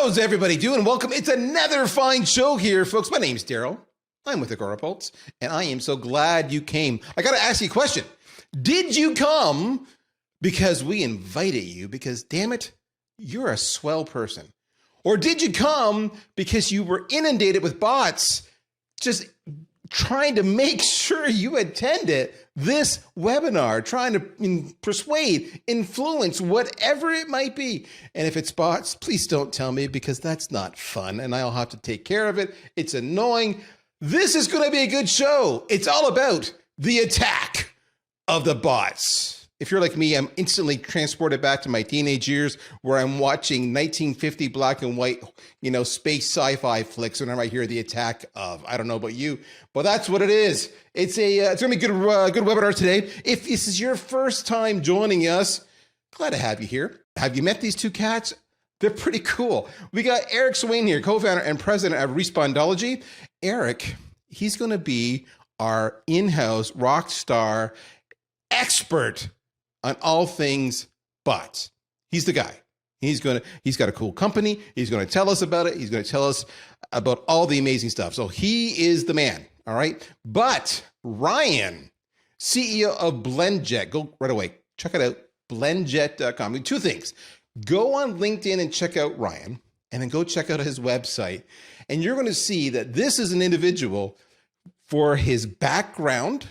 How's everybody doing? Welcome. It's another fine show here, folks. My name's Daryl. I'm with Agorapulse, and I am so glad you came. I got to ask you a question. Did you come because we invited you? Because, damn it, you're a swell person. Or did you come because you were inundated with bots just trying to make sure you attended this webinar, trying to persuade, influence, whatever it might be? And if it's bots, please don't tell me, because that's not fun and I'll have to take care of it. It's annoying. This is going to be a good show. It's all about the attack of the bots. If you're like me, I'm instantly transported back to my teenage years where I'm watching 1950 black and white, space sci-fi flicks whenever I hear the attack of. I don't know about you, but that's what it is. It's going to be a good webinar today. If this is your first time joining us, glad to have you here. Have you met these two cats? They're pretty cool. We got Eric Swain here, co-founder and president of Respondology. Eric, he's going to be our in-house rock star expert on all things bots. He's the guy. He's got a cool company. He's going to tell us about it. He's going to tell us about all the amazing stuff. So he is the man. All right. But Ryan, CEO of BlendJet, go right away. Check it out. BlendJet.com. Two things. Go on LinkedIn and check out Ryan, and then go check out his website. And you're going to see that this is an individual for his background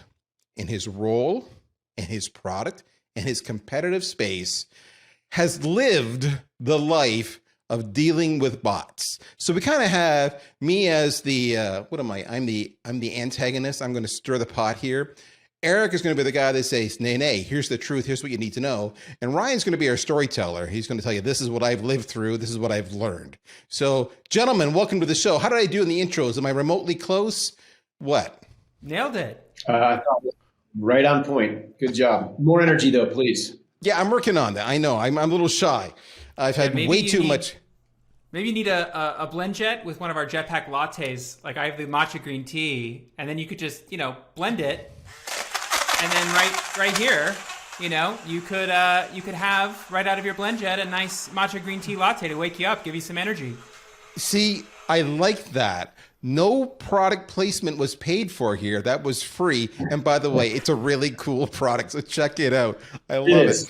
and his role and his product and his competitive space has lived the life of dealing with bots. So we kind of have me as the, what am I? I'm the antagonist. I'm going to stir the pot here. Eric is going to be the guy that says, nay, here's the truth. Here's what you need to know. And Ryan's going to be our storyteller. He's going to tell you, this is what I've lived through. This is what I've learned. So gentlemen, welcome to the show. How did I do in the intros? Am I remotely close? What? Nailed it. Right on point. Good job. More energy though, please. Yeah, I'm working on that. I know. I'm a little shy. I've had way too much. Maybe you need a BlendJet with one of our Jetpack lattes. Like I have the matcha green tea, and then you could just, blend it. And then right here, you could have right out of your BlendJet a nice matcha green tea latte to wake you up, give you some energy. See, I like that. No product placement was paid for here. That was free. And by the way, it's a really cool product. So check it out. I love it.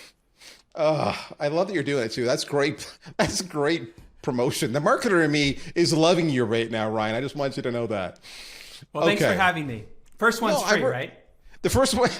I love that you're doing it too. That's great. That's great promotion. The marketer in me is loving you right now, Ryan. I just want you to know that. Well, thanks for having me. First one's free, right? The first one,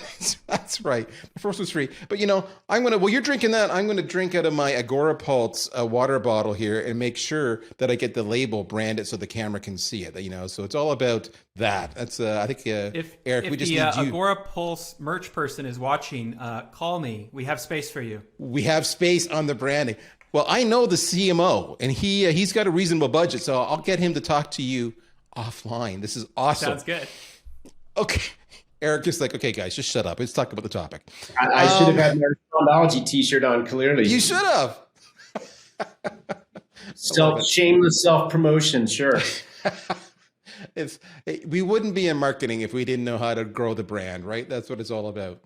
that's right. The first one's free. But while you're drinking that, I'm going to drink out of my Agorapulse water bottle here and make sure that I get the label branded so the camera can see it, So it's all about that. That's, I think, Eric, we just need you. If the Agorapulse merch person is watching, call me. We have space for you. We have space on the branding. Well, I know the CMO, and he's got a reasonable budget, so I'll get him to talk to you offline. This is awesome. Sounds good. Okay. Eric just like, okay, guys, just shut up. Let's talk about the topic. I should have had my Respondology t-shirt on, clearly. You should have. Shameless self-promotion, sure. We wouldn't be in marketing if we didn't know how to grow the brand, right? That's what it's all about.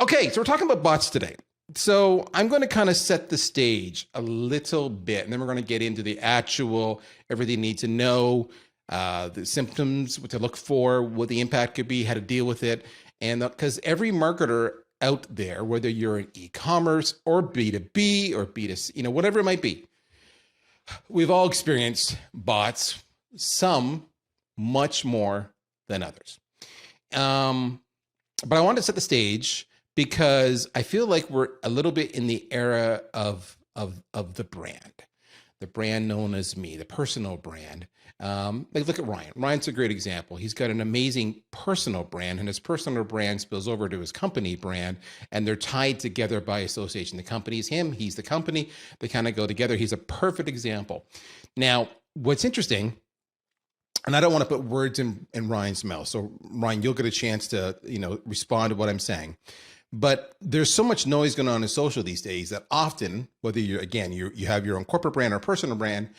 Okay, so we're talking about bots today. So I'm going to kind of set the stage a little bit, and then we're going to get into the actual everything you need to know, the symptoms, what to look for, what the impact could be, how to deal with it. And because every marketer out there, whether you're in e-commerce or B2B or B2C, whatever it might be, we've all experienced bots, some much more than others. But I want to set the stage because I feel like we're a little bit in the era of the brand known as me, the personal brand. Look at Ryan. Ryan's a great example. He's got an amazing personal brand, and his personal brand spills over to his company brand, and they're tied together by association. The company's him, he's the company. They kind of go together. He's a perfect example. Now, what's interesting, and I don't want to put words in Ryan's mouth. So Ryan, you'll get a chance to, respond to what I'm saying. But there's so much noise going on in social these days that often, whether you have your own corporate brand or personal brand,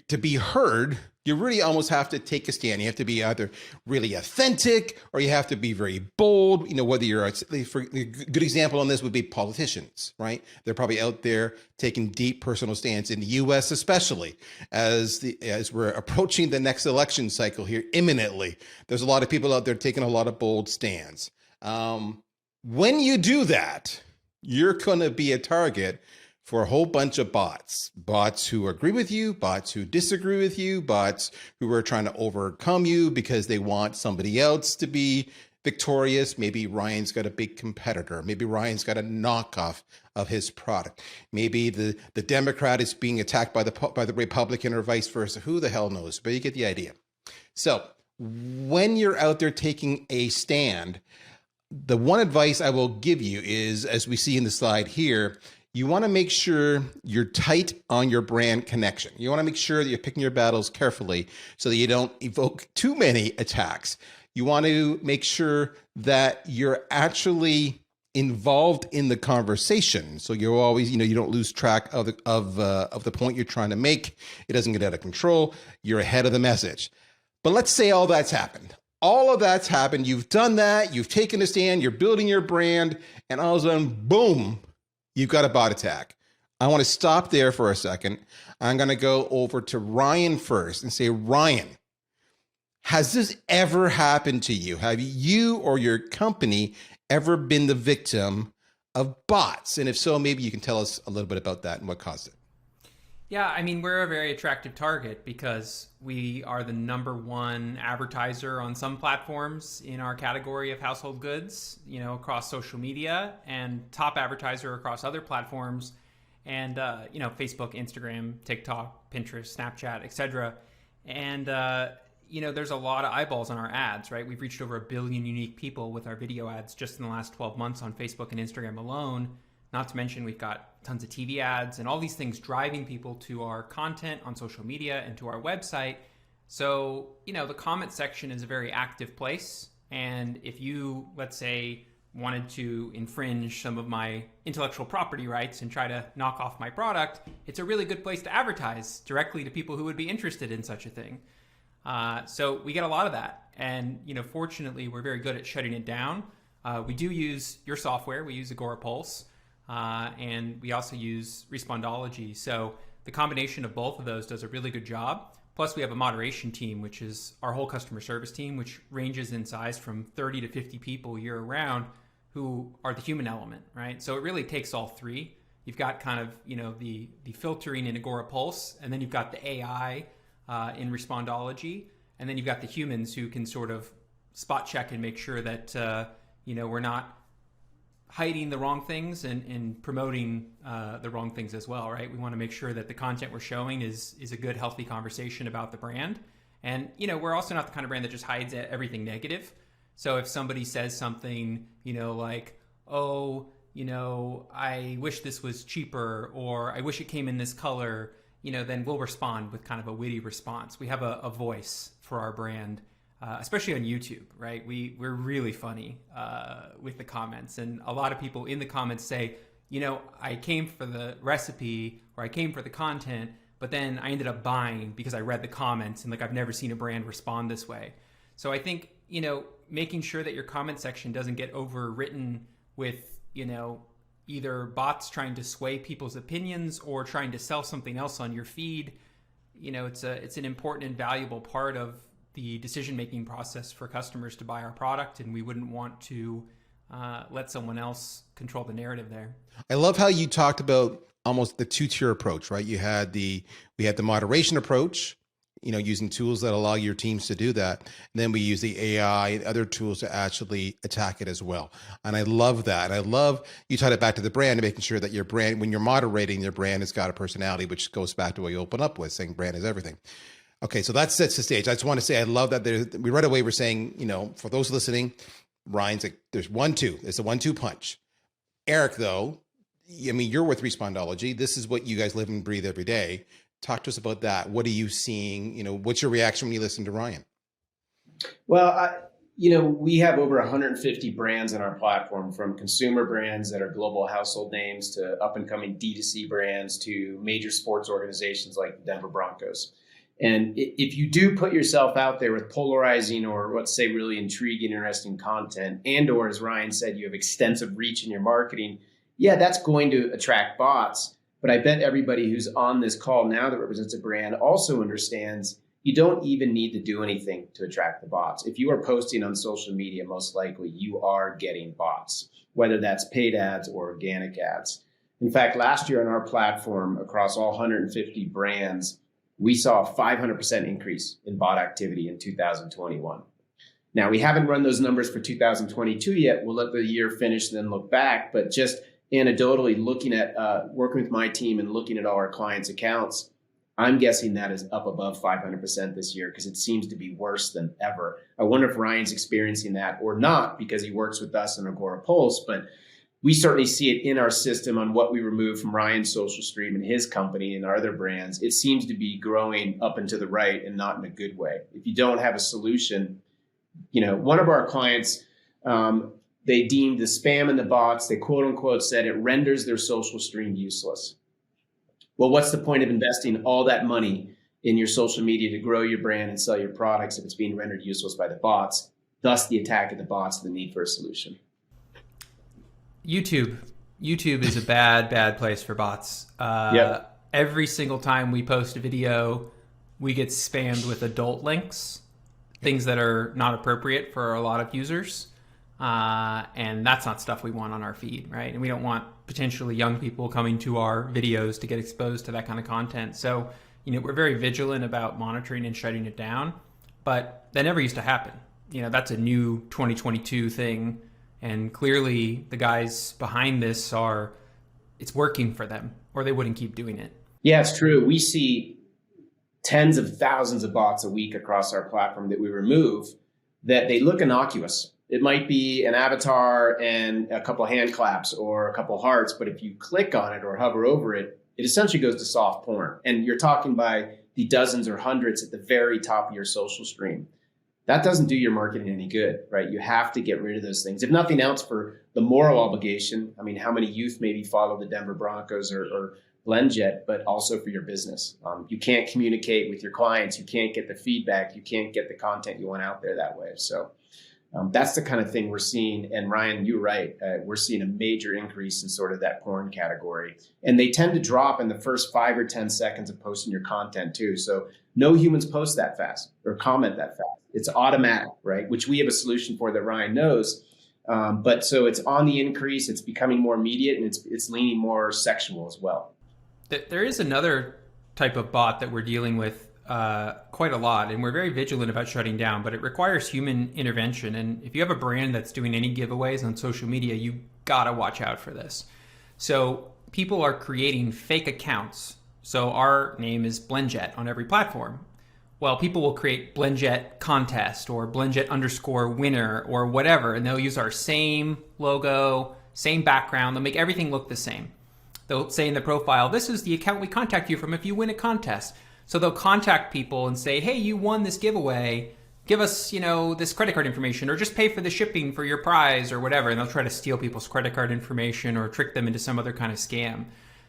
to be heard, you really almost have to take a stand. You have to be either really authentic or you have to be very bold. Whether you're for a good example on this would be politicians, right? They're probably out there taking deep personal stance in the U.S., especially as we're approaching the next election cycle here imminently. There's a lot of people out there taking a lot of bold stands. When you do that, you're going to be a target for a whole bunch of bots who agree with you, bots who disagree with you, bots who are trying to overcome you because they want somebody else to be victorious. Maybe Ryan's got a big competitor. Maybe Ryan's got a knockoff of his product. Maybe the Democrat is being attacked by the Republican or vice versa. Who the hell knows? But you get the idea. So when you're out there taking a stand, the one advice I will give you is, as we see in the slide here, you want to make sure you're tight on your brand connection. You want to make sure that you're picking your battles carefully so that you don't evoke too many attacks. You want to make sure that you're actually involved in the conversation. So you're always, you don't lose track of the point you're trying to make. It doesn't get out of control. You're ahead of the message. But let's say all that's happened. All of that's happened. You've done that. You've taken a stand. You're building your brand. And all of a sudden, boom, you've got a bot attack. I want to stop there for a second. I'm going to go over to Ryan first and say, Ryan, has this ever happened to you? Have you or your company ever been the victim of bots? And if so, maybe you can tell us a little bit about that and what caused it. Yeah, I mean, we're a very attractive target because we are the #1 advertiser on some platforms in our category of household goods, across social media, and top advertiser across other platforms, and, Facebook, Instagram, TikTok, Pinterest, Snapchat, etc. And, there's a lot of eyeballs on our ads, right? We've reached over 1 billion unique people with our video ads just in the last 12 months on Facebook and Instagram alone. Not to mention we've got tons of TV ads and all these things driving people to our content on social media and to our website. So, the comment section is a very active place. And if you, let's say, wanted to infringe some of my intellectual property rights and try to knock off my product, it's a really good place to advertise directly to people who would be interested in such a thing. So we get a lot of that. And, fortunately, we're very good at shutting it down. We do use your software. We use Agora Pulse. And we also use Respondology. So the combination of both of those does a really good job. Plus, we have a moderation team, which is our whole customer service team, which ranges in size from 30 to 50 people year round, who are the human element, right? So it really takes all three. You've got kind of, the filtering in Agora Pulse, and then you've got the AI in Respondology, and then you've got the humans who can sort of spot check and make sure that, we're not hiding the wrong things and promoting the wrong things as well, right? We want to make sure that the content we're showing is a good, healthy conversation about the brand. And, we're also not the kind of brand that just hides everything negative. So if somebody says something, like, oh, I wish this was cheaper, or I wish it came in this color, then we'll respond with kind of a witty response. We have a voice for our brand. Especially on YouTube, right? We're really funny with the comments. And a lot of people in the comments say, I came for the recipe or I came for the content, but then I ended up buying because I read the comments and I've never seen a brand respond this way. So I think, making sure that your comment section doesn't get overwritten with, either bots trying to sway people's opinions or trying to sell something else on your feed. It's an important and valuable part of the decision-making process for customers to buy our product, and we wouldn't want to let someone else control the narrative there. I love how you talked about almost the two-tier approach, right? We had the moderation approach, using tools that allow your teams to do that. And then we use the AI and other tools to actually attack it as well. And I love that. I love you tied it back to the brand and making sure that your brand, when you're moderating your brand, has got a personality, which goes back to what you open up with, saying brand is everything. Okay, so that sets the stage. I just want to say I love that we right away we're saying, for those listening, Ryan's like, there's 1-2. It's a 1-2 punch. Eric, though, you're with Respondology. This is what you guys live and breathe every day. Talk to us about that. What are you seeing? What's your reaction when you listen to Ryan? Well, We have over 150 brands on our platform, from consumer brands that are global household names to up and coming D2C brands to major sports organizations like the Denver Broncos. And if you do put yourself out there with polarizing or let's say really intriguing, interesting content, and or as Ryan said, you have extensive reach in your marketing, yeah, that's going to attract bots. But I bet everybody who's on this call now that represents a brand also understands you don't even need to do anything to attract the bots. If you are posting on social media, most likely you are getting bots, whether that's paid ads or organic ads. In fact, last year on our platform, across all 150 brands, we saw a 500% increase in bot activity in 2021. Now, we haven't run those numbers for 2022 yet. We'll let the year finish and then look back. But just anecdotally looking at working with my team and looking at all our clients' accounts, I'm guessing that is up above 500% this year because it seems to be worse than ever. I wonder if Ryan's experiencing that or not because he works with us in Agora Pulse, but we certainly see it in our system on what we remove from Ryan's social stream and his company and our other brands. It seems to be growing up and to the right and not in a good way. If you don't have a solution, one of our clients, they deemed the spam and the bots, they quote unquote said it renders their social stream useless. Well, what's the point of investing all that money in your social media to grow your brand and sell your products if it's being rendered useless by the bots? Thus, the attack of the bots and the need for a solution. YouTube is a bad place for bots. Yep. Every single time we post a video, we get spammed with adult links, things that are not appropriate for a lot of users. And that's not stuff we want on our feed, right? And we don't want potentially young people coming to our videos to get exposed to that kind of content. So, we're very vigilant about monitoring and shutting it down, but that never used to happen. That's a new 2022 thing. And clearly the guys behind this it's working for them or they wouldn't keep doing it. Yeah, it's true. We see tens of thousands of bots a week across our platform that we remove that they look innocuous. It might be an avatar and a couple of hand claps or a couple of hearts, but if you click on it or hover over it, it essentially goes to soft porn. And you're talking by the dozens or hundreds at the very top of your social stream. That doesn't do your marketing any good, right? You have to get rid of those things. If nothing else, for the moral obligation. I mean, how many youth maybe follow the Denver Broncos or BlendJet, but also for your business. You can't communicate with your clients. You can't get the feedback. You can't get the content you want out there that way. So that's the kind of thing we're seeing. And Ryan, you're right. We're seeing a major increase in sort of that porn category. And they tend to drop in the first 5 or 10 seconds of posting your content too. So no humans post that fast or comment that fast. It's automatic, right? Which we have a solution for that Ryan knows. But so it's on the increase. It's becoming more immediate and it's leaning more sexual as well. There is another type of bot that we're dealing with quite a lot, and we're very vigilant about shutting down, but it requires human intervention. And if you have a brand that's doing any giveaways on social media, you gotta watch out for this. So people are creating fake accounts. So our name is BlendJet on every platform. Well, people will create BlendJet contest or BlendJet _ winner or whatever, and they'll use our same logo, same background. They'll make everything look the same. They'll say in the profile, this is the account we contact you from if you win a contest. So they'll contact people and say, hey, you won this giveaway. Give us, this credit card information or just pay for the shipping for your prize or whatever. And they'll try to steal people's credit card information or trick them into some other kind of scam.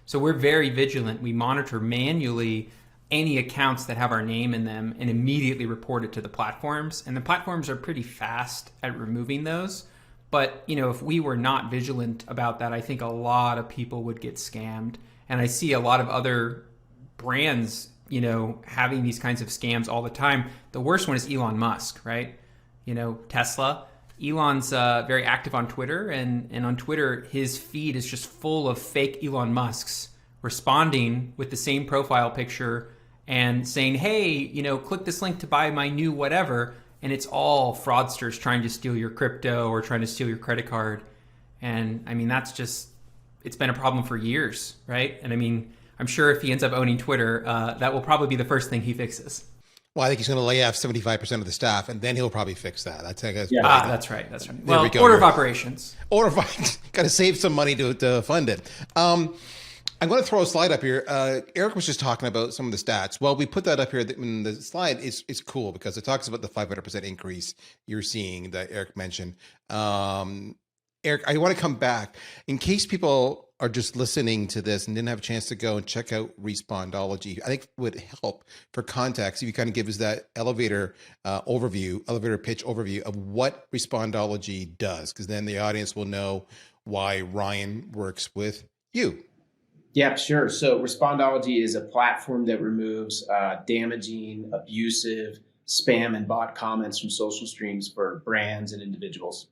So we're very vigilant. We monitor manually any accounts that have our name in them and immediately report it to the platforms. And the platforms are pretty fast at removing those. But, if we were not vigilant about that, I think a lot of people would get scammed. And I see a lot of other brands, having these kinds of scams all the time. The worst one is Elon Musk, right? Tesla. Elon's very active on Twitter, and on Twitter, his feed is just full of fake Elon Musks responding with the same profile picture and saying, hey, click this link to buy my new whatever. And it's all fraudsters trying to steal your crypto or trying to steal your credit card. And I mean, it's been a problem for years, right? And I mean, I'm sure if he ends up owning Twitter, that will probably be the first thing he fixes. Well, I think he's going to lay off 75% of the staff, and then he'll probably fix that. That's right. Well, order of operations. Got to save some money to fund it. I'm going to throw a slide up here. Eric was just talking about some of the stats. Well, we put that up here in the slide. It's cool because it talks about the 500% increase you're seeing that Eric mentioned. Eric, I want to come back in case people are just listening to this and didn't have a chance to go and check out Respondology. I think it would help for context if you kind of give us that elevator pitch overview of what Respondology does, because then the audience will know why Ryan works with you. Yeah, sure. So Respondology is a platform that removes damaging, abusive, spam, and bot comments from social streams for brands and individuals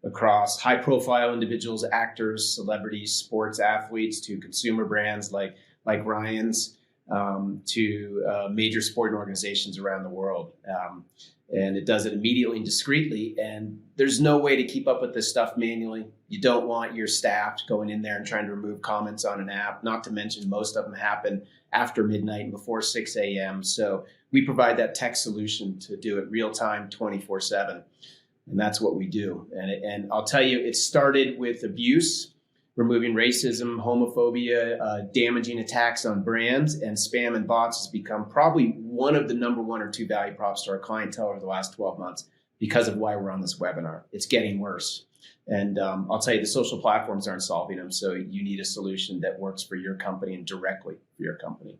across high-profile individuals, actors, celebrities, sports athletes, to consumer brands like Ryan's, to major sporting organizations around the world. And it does it immediately and discreetly. And there's no way to keep up with this stuff manually. You don't want your staff going in there and trying to remove comments on an app, not to mention most of them happen after midnight and before 6 a.m. So we provide that tech solution to do it real time, 24/7. And that's what we do. And I'll tell you, it started with abuse, removing racism, homophobia, damaging attacks on brands, and spam and bots has become probably one of the number one or two value props to our clientele over the last 12 months because of why we're on this webinar. It's getting worse. And I'll tell you, the social platforms aren't solving them. So you need a solution that works for your company and directly for your company.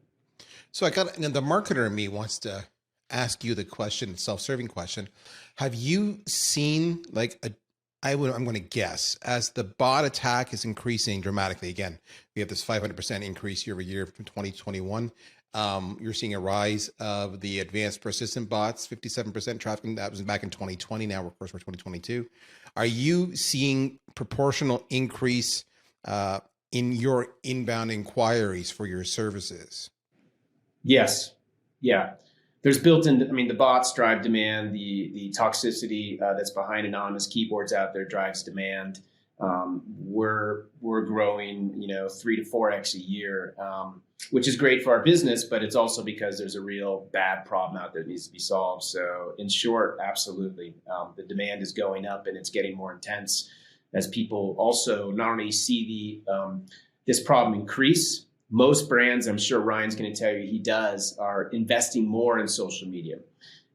So the marketer in me wants to ask you the question, self-serving question. Have you seen I'm going to guess, as the bot attack is increasing dramatically, again, we have this 500% increase year over year from 2021. You're seeing a rise of the advanced persistent bots, 57% trafficking. That was back in 2020. Now, of course, we're 2022. Are you seeing proportional increase in your inbound inquiries for your services? Yes. Yeah. There's built-in, the bots drive demand. The toxicity that's behind anonymous keyboards out there drives demand. We're growing, 3 to 4x a year, which is great for our business, but it's also because there's a real bad problem out there that needs to be solved. So in short, absolutely. The demand is going up and it's getting more intense as people also not only see this problem increase. Most brands, I'm sure Ryan's going to tell you he does, are investing more in social media.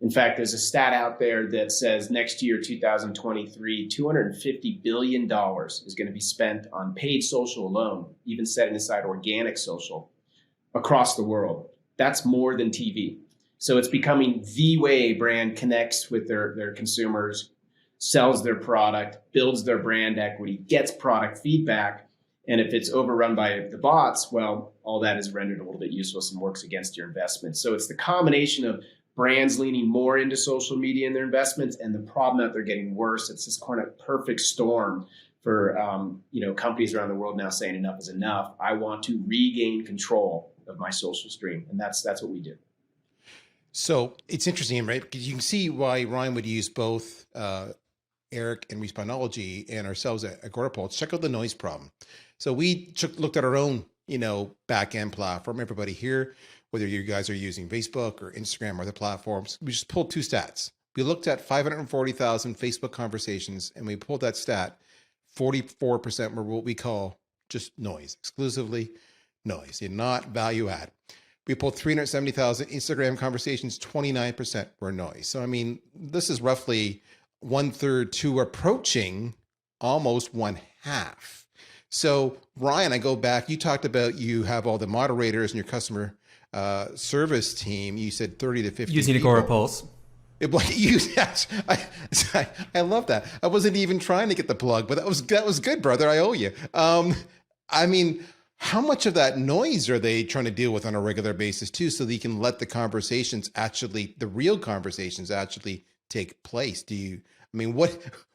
In fact, there's a stat out there that says next year, 2023, $250 billion is going to be spent on paid social alone, even setting aside organic social across the world. That's more than TV. So it's becoming the way a brand connects with their consumers, sells their product, builds their brand equity, gets product feedback. And if it's overrun by the bots, well, all that is rendered a little bit useless and works against your investment. So it's the combination of brands leaning more into social media in their investments and the problem that they're getting worse. It's this kind of perfect storm for companies around the world now saying enough is enough. I want to regain control of my social stream, and that's what we do. So it's interesting, right? Because you can see why Ryan would use both Eric and Respondology and ourselves at Agorapulse. Check out the noise problem. So we looked at our own, back end platform. Everybody here, whether you guys are using Facebook or Instagram or other platforms, we just pulled two stats. We looked at 540,000 Facebook conversations, and we pulled that stat. 44% were what we call just noise, exclusively noise, and not value add. We pulled 370,000 Instagram conversations, 29% were noise. So, this is roughly 1/3 to approaching almost 1/2. So Ryan, I go back, you talked about you have all the moderators and your customer service team. You said 30 to 50 using Agorapulse. I love that. I wasn't even trying to get the plug, but that was good, brother. I owe you. How much of that noise are they trying to deal with on a regular basis too, so that you can let the real conversations actually take place?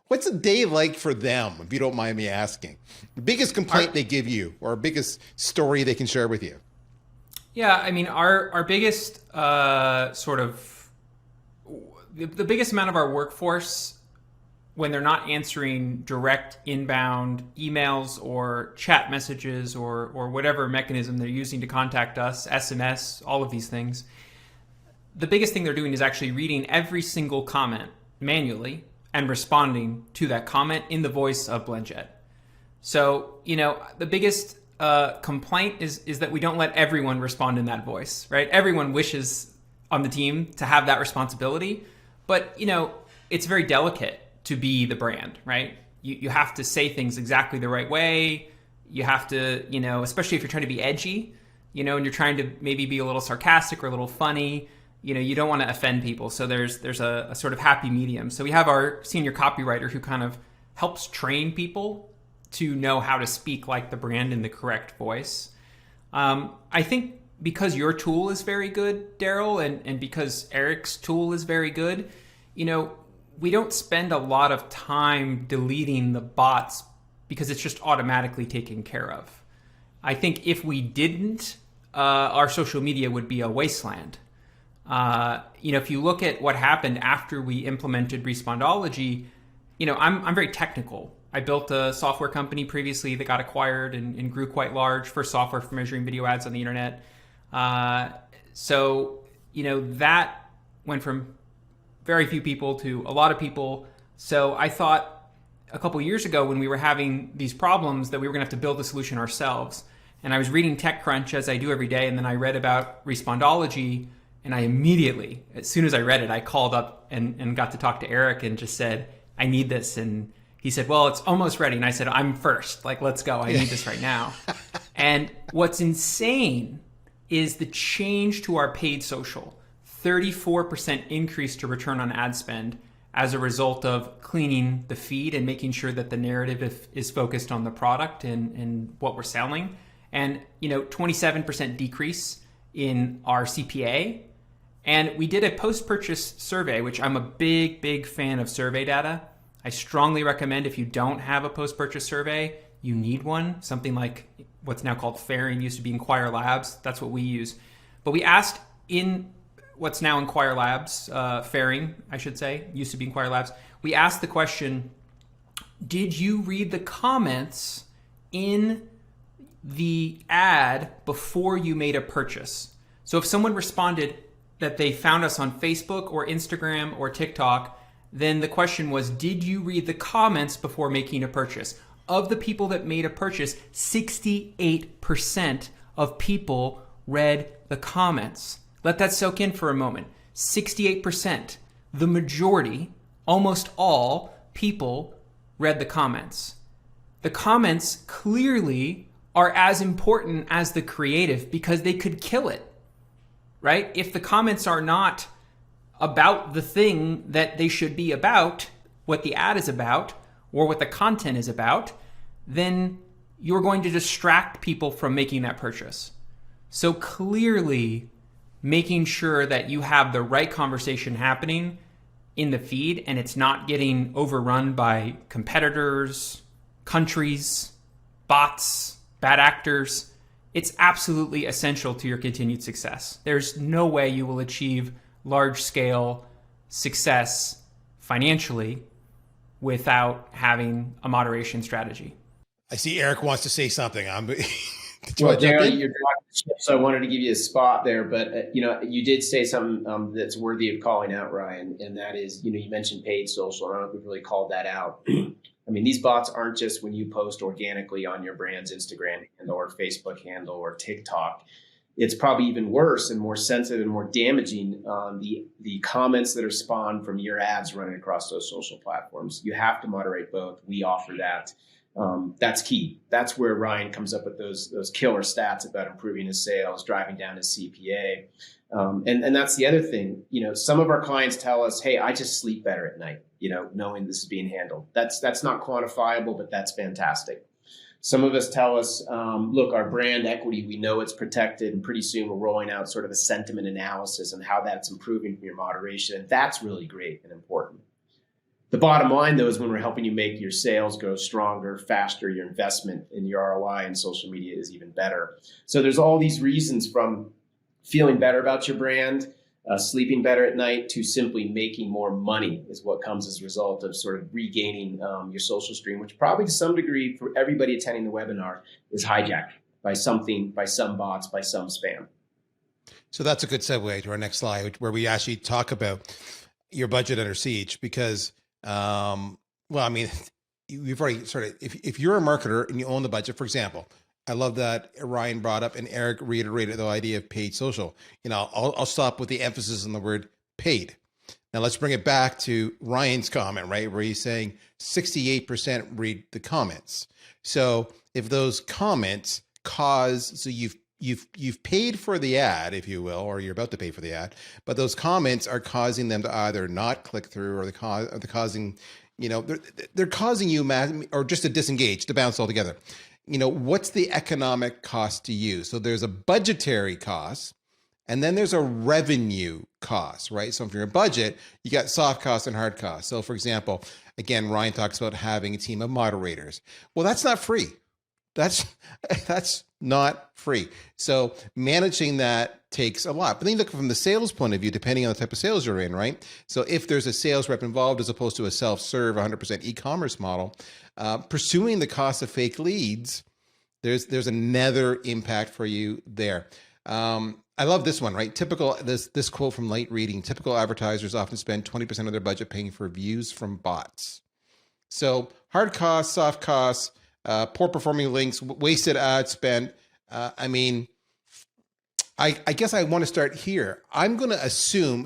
What's a day like for them, if you don't mind me asking? The biggest complaint they give you, or biggest story they can share with you? Yeah, our biggest the biggest amount of our workforce, when they're not answering direct inbound emails or chat messages or whatever mechanism they're using to contact us, SMS, all of these things, the biggest thing they're doing is actually reading every single comment manually and responding to that comment in the voice of BlendJet. So, the biggest complaint is that we don't let everyone respond in that voice, right? Everyone wishes on the team to have that responsibility, but it's very delicate to be the brand, right? You have to say things exactly the right way. You have to, especially if you're trying to be edgy, and you're trying to maybe be a little sarcastic or a little funny, you don't want to offend people. So there's a sort of happy medium. So we have our senior copywriter who kind of helps train people to know how to speak like the brand in the correct voice. I think because your tool is very good, Daryl, and because Eric's tool is very good, we don't spend a lot of time deleting the bots because it's just automatically taken care of. I think if we didn't, our social media would be a wasteland. If you look at what happened after we implemented Respondology, I'm very technical. I built a software company previously that got acquired and grew quite large for software for measuring video ads on the internet. That went from very few people to a lot of people. So I thought a couple years ago when we were having these problems that we were going to have to build a solution ourselves. And I was reading TechCrunch as I do every day, and then I read about Respondology, and I immediately, as soon as I read it, I called up and got to talk to Eric and just said, I need this. And he said, well, it's almost ready. And I said, I'm first. Let's go. I need this right now. And what's insane is the change to our paid social. 34% increase to return on ad spend as a result of cleaning the feed and making sure that the narrative is focused on the product and what we're selling. And 27% decrease in our CPA. And we did a post-purchase survey, which I'm a big fan of survey data. I strongly recommend if you don't have a post-purchase survey, you need one. Something like what's now called Fairing, used to be Inquire Labs. That's what we use. But we asked in what's now Inquire Labs, Fairing, I should say, used to be Inquire Labs. We asked the question, did you read the comments in the ad before you made a purchase? So if someone responded that they found us on Facebook or Instagram or TikTok, then the question was, did you read the comments before making a purchase? Of the people that made a purchase, 68% of people read the comments. Let that soak in for a moment. 68%, the majority, almost all people read the comments. The comments clearly are as important as the creative because they could kill it, right? If the comments are not about the thing that they should be about, what the ad is about, or what the content is about, then you're going to distract people from making that purchase. So clearly, making sure that you have the right conversation happening in the feed and it's not getting overrun by competitors, countries, bots, bad actors, it's absolutely essential to your continued success. There's no way you will achieve large-scale success financially without having a moderation strategy. I see Eric wants to say something. Well, Darren, you're driving, so I wanted to give you a spot there, but you did say something that's worthy of calling out, Ryan, and that is, you mentioned paid social. I don't know if we've really called that out. I mean, these bots aren't just when you post organically on your brand's Instagram handle or Facebook handle or TikTok. It's probably even worse and more sensitive and more damaging on the comments that are spawned from your ads running across those social platforms. You have to moderate both. We offer that. That's key. That's where Ryan comes up with those killer stats about improving his sales, driving down his CPA. And that's the other thing. Some of our clients tell us, hey, I just sleep better at night, knowing this is being handled. That's not quantifiable, but that's fantastic. Some of us tell us, look, our brand equity, we know it's protected, and pretty soon we're rolling out sort of a sentiment analysis and how that's improving from your moderation. And that's really great and important. The bottom line, though, is when we're helping you make your sales go stronger, faster, your investment in your ROI and social media is even better. So there's all these reasons from feeling better about your brand, sleeping better at night, to simply making more money is what comes as a result of sort of regaining your social stream, which probably to some degree for everybody attending the webinar is hijacked by something, by some bots, by some spam. So that's a good segue to our next slide, where we actually talk about your budget under siege, because well, I mean, you've already sort of, if you're a marketer and you own the budget, for example, I love that Ryan brought up and Eric reiterated the idea of paid social. I'll stop with the emphasis on the word paid. Now let's bring it back to Ryan's comment, right? Where he's saying 68% read the comments. So if those comments so you've paid for the ad, if you will, or you're about to pay for the ad, but those comments are causing them to either not click through or they're causing, they're causing you or just to disengage, to bounce altogether. What's the economic cost to you? So there's a budgetary cost and then there's a revenue cost, right? So if you're a budget, you got soft costs and hard costs. So for example, again, Ryan talks about having a team of moderators. Well, that's not free. That's not free. So managing that takes a lot. But then you look from the sales point of view, depending on the type of sales you're in, right? So if there's a sales rep involved as opposed to a self-serve 100% e-commerce model, pursuing the cost of fake leads, there's another impact for you there. I love this one, right? This quote from Light Reading, typical advertisers often spend 20% of their budget paying for views from bots. So hard costs, soft costs, poor performing links, wasted ad spend. I guess I want to start here. I'm going to assume,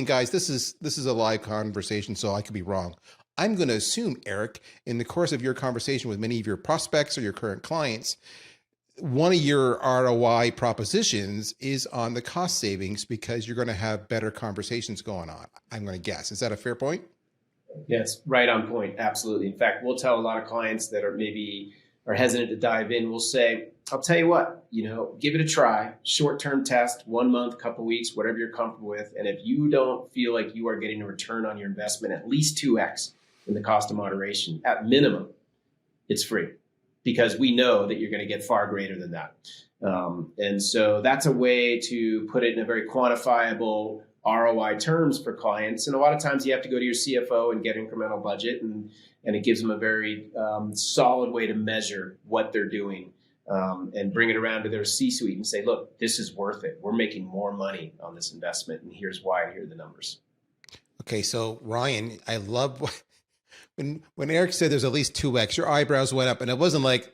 guys, this is a live conversation, so I could be wrong. I'm going to assume, Eric, in the course of your conversation with many of your prospects or your current clients, one of your ROI propositions is on the cost savings because you're going to have better conversations going on. I'm going to guess. Is that a fair point? Yes, right on point. Absolutely. In fact, we'll tell a lot of clients that are hesitant to dive in. We'll say, I'll tell you what, give it a try, short-term test, 1 month, couple weeks, whatever you're comfortable with. And if you don't feel like you are getting a return on your investment, at least 2x in the cost of moderation, at minimum, it's free because we know that you're going to get far greater than that. And so that's a way to put it in a very quantifiable ROI terms for clients. And a lot of times you have to go to your CFO and get incremental budget, and it gives them a very solid way to measure what they're doing and bring it around to their C-suite and say, look, this is worth it. We're making more money on this investment, and here's why. Here are the numbers. Okay, so Ryan, I love when Eric said there's at least 2x, your eyebrows went up, and it wasn't like,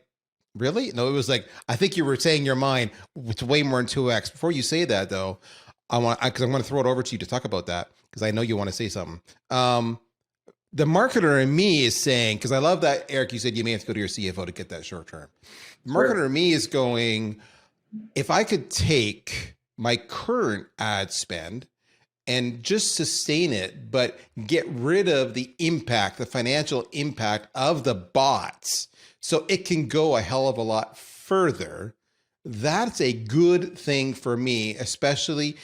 really? No, it was like, I think you were saying your mind, it's way more than 2x. Before you say that, though, because I'm going to throw it over to you to talk about that, because I know you want to say something. The marketer in me is saying, because I love that, Eric, you said you may have to go to your CFO to get that short term. The marketer in me is going, if I could take my current ad spend and just sustain it, but get rid of the impact, the financial impact of the bots, so it can go a hell of a lot further, that's a good thing for me, especially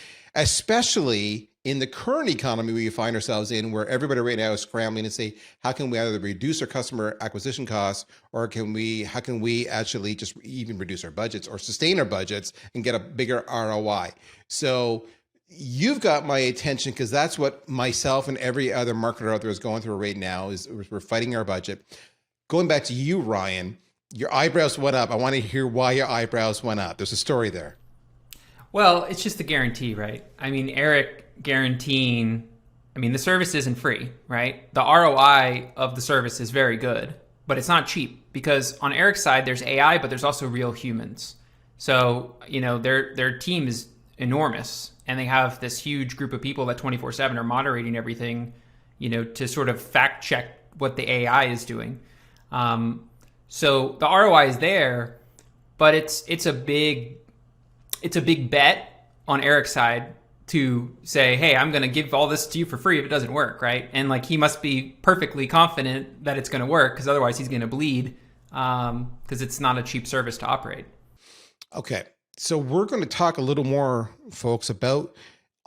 in the current economy we find ourselves in, where everybody right now is scrambling to say, how can we either reduce our customer acquisition costs, or how can we actually just even reduce our budgets or sustain our budgets and get a bigger ROI? So you've got my attention, because that's what myself and every other marketer out there is going through right now, is we're fighting our budget. Going back to you, Ryan, your eyebrows went up. I want to hear why your eyebrows went up. There's a story there. Well, it's just a guarantee, right? I mean, Eric guaranteeing, the service isn't free, right? The ROI of the service is very good, but it's not cheap, because on Eric's side, there's AI, but there's also real humans. So, their team is enormous, and they have this huge group of people that 24/7 are moderating everything, to sort of fact check what the AI is doing. So the ROI is there, but it's a big bet on Eric's side to say, hey, I'm going to give all this to you for free if it doesn't work, right? And he must be perfectly confident that it's going to work, because otherwise he's going to bleed, because it's not a cheap service to operate. Okay, so we're going to talk a little more, folks, about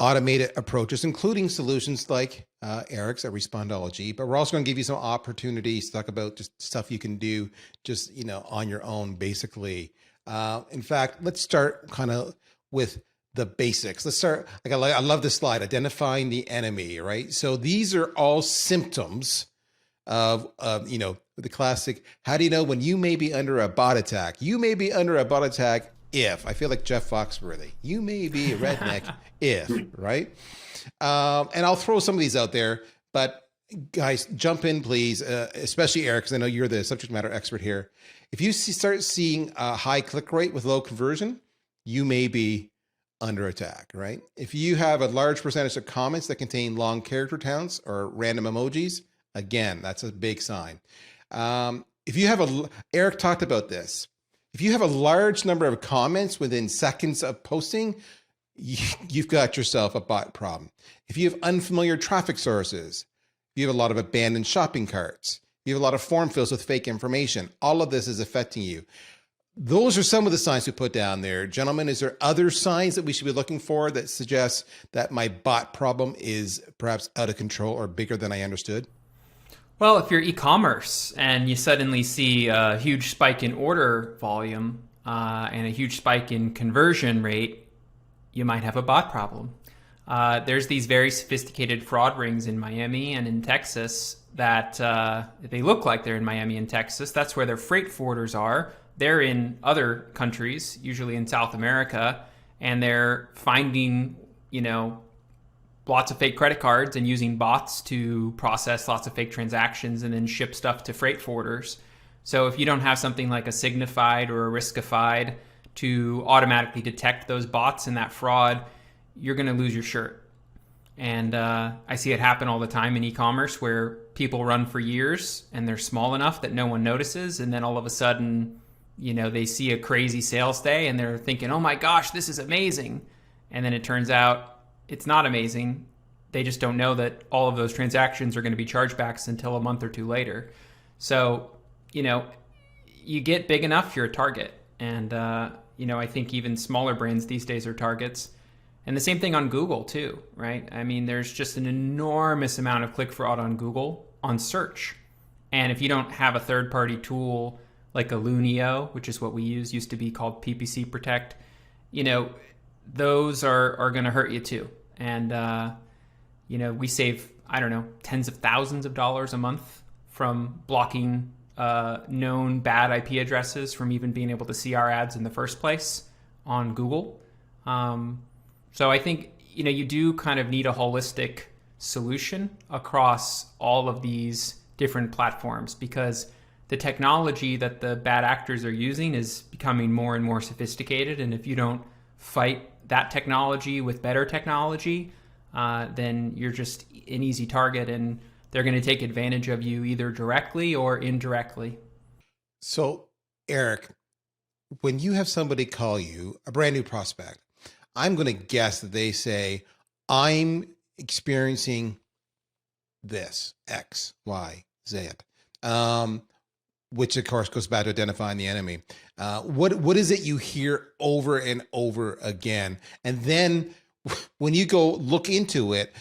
automated approaches, including solutions like Eric's at Respondology, but we're also going to give you some opportunities to talk about just stuff you can do just, on your own, basically. In fact, let's start kind of with the basics. Let's start, I love this slide, identifying the enemy, right? So these are all symptoms of the classic, how do you know when you may be under a bot attack? You may be under a bot attack if, I feel like Jeff Foxworthy, you may be a redneck if, right? And I'll throw some of these out there, but guys, jump in, please, especially Eric, because I know you're the subject matter expert here. If you start seeing a high click rate with low conversion, you may be under attack, right? If you have a large percentage of comments that contain long character counts or random emojis, again, that's a big sign. If you have Eric talked about this. If you have a large number of comments within seconds of posting, you've got yourself a bot problem. If you have unfamiliar traffic sources, you have a lot of abandoned shopping carts, you have a lot of form fills with fake information, all of this is affecting you. Those are some of the signs we put down there. Gentlemen, is there other signs that we should be looking for that suggests that my bot problem is perhaps out of control or bigger than I understood? Well, if you're e-commerce and you suddenly see a huge spike in order volume and a huge spike in conversion rate, you might have a bot problem. There's these very sophisticated fraud rings in Miami and in Texas that they look like they're in Miami and Texas. That's where their freight forwarders are. They're in other countries, usually in South America, and they're finding, lots of fake credit cards and using bots to process lots of fake transactions and then ship stuff to freight forwarders. So if you don't have something like a Signified or a Riskified to automatically detect those bots and that fraud, you're going to lose your shirt. And I see it happen all the time in e-commerce where people run for years and they're small enough that no one notices. And then all of a sudden, they see a crazy sales day and they're thinking, oh my gosh, this is amazing. And then it turns out it's not amazing. They just don't know that all of those transactions are going to be chargebacks until a month or two later. So, you get big enough, you're a target. And, I think even smaller brands these days are targets. And the same thing on Google too, right? I mean, there's just an enormous amount of click fraud on Google on search. And if you don't have a third-party tool like Illunio, which is what we used to be called PPC Protect, those are going to hurt you too. And, we save, tens of thousands of dollars a month from blocking known bad IP addresses from even being able to see our ads in the first place on Google. So I think, you do kind of need a holistic solution across all of these different platforms because the technology that the bad actors are using is becoming more and more sophisticated. And if you don't fight that technology with better technology, then you're just an easy target and they're going to take advantage of you either directly or indirectly. So, Eric, when you have somebody call you, a brand new prospect, I'm going to guess that they say, I'm experiencing this, X, Y, Z, which of course goes back to identifying the enemy. What is it you hear over and over again? And then when you go look into it,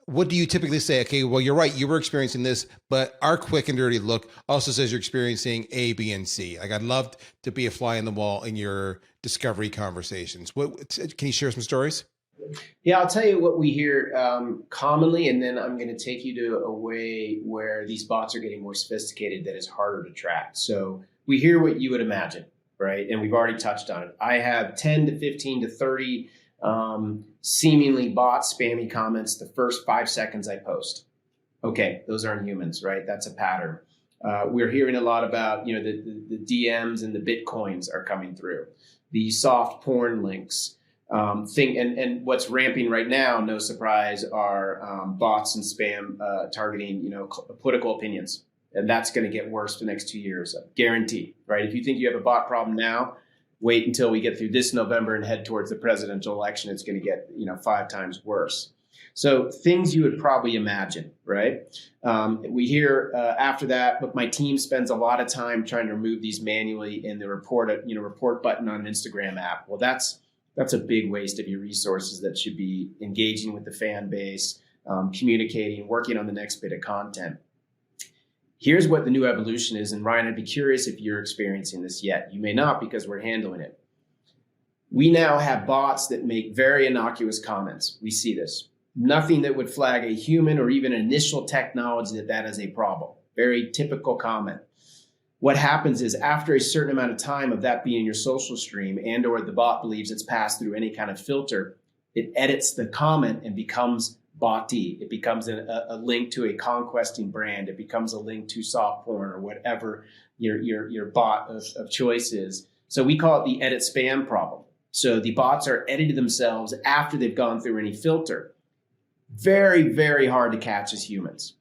what do you typically say? Okay, well, you're right. You were experiencing this, but our quick and dirty look also says you're experiencing A, B, and C. Like, I'd love to be a fly in the wall in your discovery conversations. Can you share some stories? Yeah, I'll tell you what we hear commonly, and then I'm going to take you to a way where these bots are getting more sophisticated that is harder to track. So we hear what you would imagine, right? And we've already touched on it. I have 10 to 15 to 30 seemingly bot spammy comments the first 5 seconds I post. Okay, those aren't humans, right? That's a pattern. We're hearing a lot about, the DMs and the Bitcoins are coming through, the soft porn links. And what's ramping right now, no surprise, are bots and spam targeting, political opinions. And that's going to get worse for the next 2 years, guaranteed, right? If you think you have a bot problem now, wait until we get through this November and head towards the presidential election. It's going to get, 5 times worse. So things you would probably imagine, right? We hear after that, but my team spends a lot of time trying to remove these manually in the report button on an Instagram app. Well, that's a big waste of your resources that should be engaging with the fan base, communicating, working on the next bit of content. Here's what the new evolution is. And Ryan, I'd be curious if you're experiencing this yet. You may not because we're handling it. We now have bots that make very innocuous comments. We see this. Nothing that would flag a human or even initial tech knowledge that is a problem. Very typical comment. What happens is after a certain amount of time of that being your social stream and or the bot believes it's passed through any kind of filter, it edits the comment and becomes bottee. It becomes a link to a conquesting brand. It becomes a link to soft porn or whatever your bot of choice is. So we call it the edit spam problem. So the bots are edited themselves after they've gone through any filter. Very, very hard to catch as humans.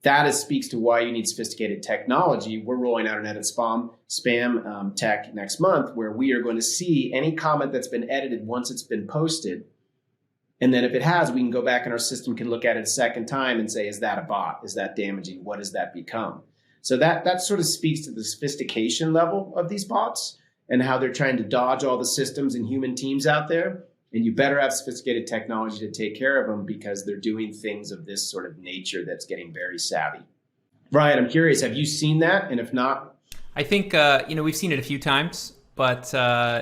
That speaks to why you need sophisticated technology. We're rolling out an edit spam tech next month where we are going to see any comment that's been edited once it's been posted. And then if it has, we can go back and our system can look at it a second time and say, is that a bot? Is that damaging? What does that become? So that sort of speaks to the sophistication level of these bots and how they're trying to dodge all the systems and human teams out there. And you better have sophisticated technology to take care of them because they're doing things of this sort of nature that's getting very savvy. Ryan, I'm curious, have you seen that? And if not? I think, we've seen it a few times, but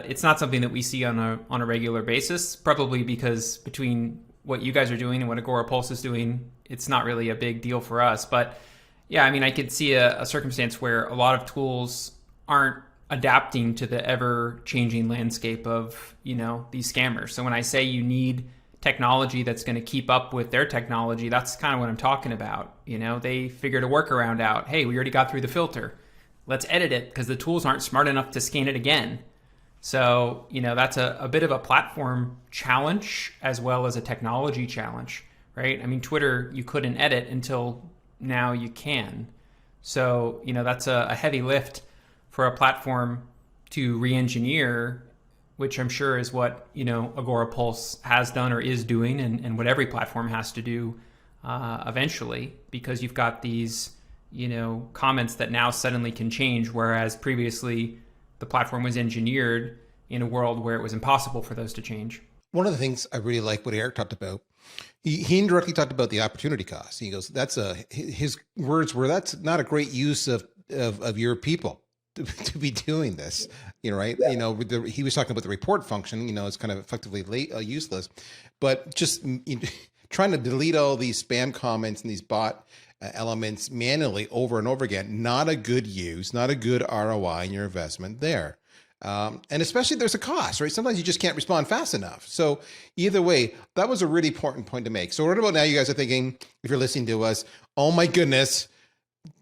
it's not something that we see on a regular basis, probably because between what you guys are doing and what Agora Pulse is doing, it's not really a big deal for us. But yeah, I mean, I could see a circumstance where a lot of tools aren't adapting to the ever-changing landscape of, these scammers. So when I say you need technology that's going to keep up with their technology, that's kind of what I'm talking about. They figured a workaround out. Hey, we already got through the filter. Let's edit it because the tools aren't smart enough to scan it again. So, that's a bit of a platform challenge as well as a technology challenge, right? I mean, Twitter, you couldn't edit until now you can. So, that's a heavy lift for a platform to re-engineer, which I'm sure is what, Agora Pulse has done or is doing and what every platform has to do eventually, because you've got these, comments that now suddenly can change, whereas previously the platform was engineered in a world where it was impossible for those to change. One of the things I really like what Eric talked about, he indirectly talked about the opportunity cost. He goes, his words were, that's not a great use of your people to be doing this, right? Yeah. He was talking about the report function, it's kind of effectively useless, but just trying to delete all these spam comments and these bot elements manually over and over again, not a good use, not a good ROI in your investment there. And especially there's a cost, right? Sometimes you just can't respond fast enough. So either way, that was a really important point to make. So what about now you guys are thinking, if you're listening to us, oh my goodness,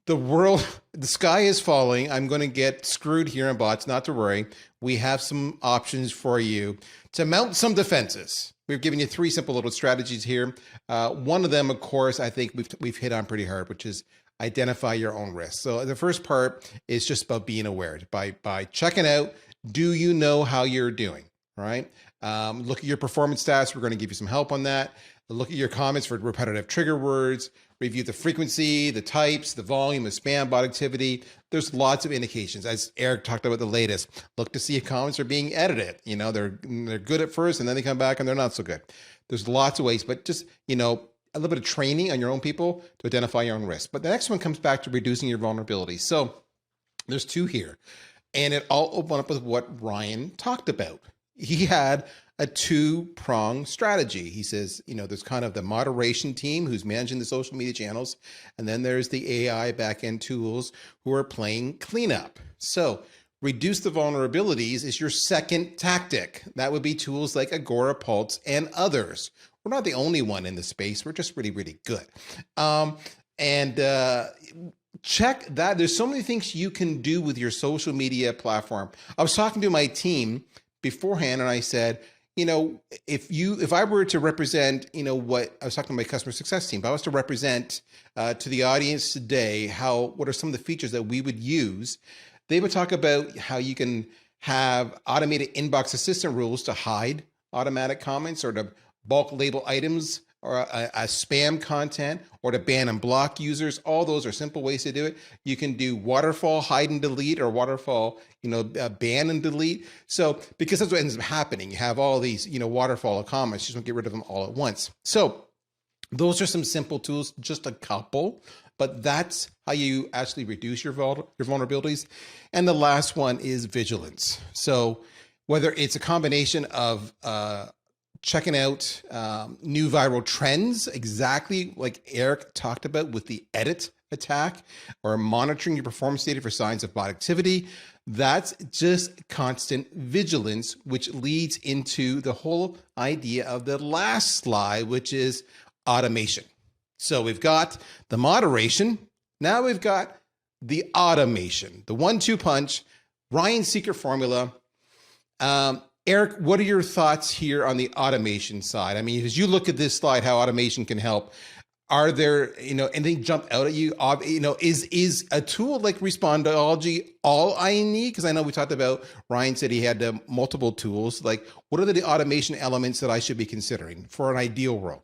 the sky is falling. I'm going to get screwed here in bots. Not to worry. We have some options for you to mount some defenses. We've given you 3 simple little strategies here. One of them, of course, I think we've hit on pretty hard, which is identify your own risk. So the first part is just about being aware. By checking out, do you know how you're doing, right? Look at your performance stats. We're going to give you some help on that. Look at your comments for repetitive trigger words. Review the frequency, the types, the volume of spam bot activity. There's lots of indications. As Eric talked about the latest, look to see if comments are being edited. They're good at first and then they come back and they're not so good. There's lots of ways, but just, a little bit of training on your own people to identify your own risk. But the next one comes back to reducing your vulnerability. So there's 2 here, and it all opened up with what Ryan talked about. He had a 2-pronged strategy. He says, there's kind of the moderation team who's managing the social media channels, and then there's the AI backend tools who are playing cleanup. So reduce the vulnerabilities is your second tactic. That would be tools like Agora Pulse and others. We're not the only one in the space. We're just really, really good. Check that. There's so many things you can do with your social media platform. I was talking to my team beforehand, and I said, if I were to represent, what I was talking to my customer success team, if I was to represent to the audience today, what are some of the features that we would use? They would talk about how you can have automated inbox assistant rules to hide automatic comments or to bulk label items or a spam content or to ban and block users. All those are simple ways to do it. You can do waterfall hide and delete or waterfall, ban and delete. So because that's what ends up happening. You have all these, waterfall of comments. You just want to get rid of them all at once. So those are some simple tools, just a couple, but that's how you actually reduce your vulnerabilities. And the last one is vigilance. So whether it's a combination of checking out new viral trends, exactly like Eric talked about with the edit attack, or monitoring your performance data for signs of bot activity, that's just constant vigilance, which leads into the whole idea of the last slide, which is automation. So we've got the moderation. Now we've got the automation, the 1-2 punch, Ryan's secret formula. Eric, what are your thoughts here on the automation side? I mean, as you look at this slide, how automation can help, are there, anything jump out at you? Is a tool like Respondology all I need? Because I know we talked about, Ryan said he had multiple tools. Like, what are the automation elements that I should be considering for an ideal world?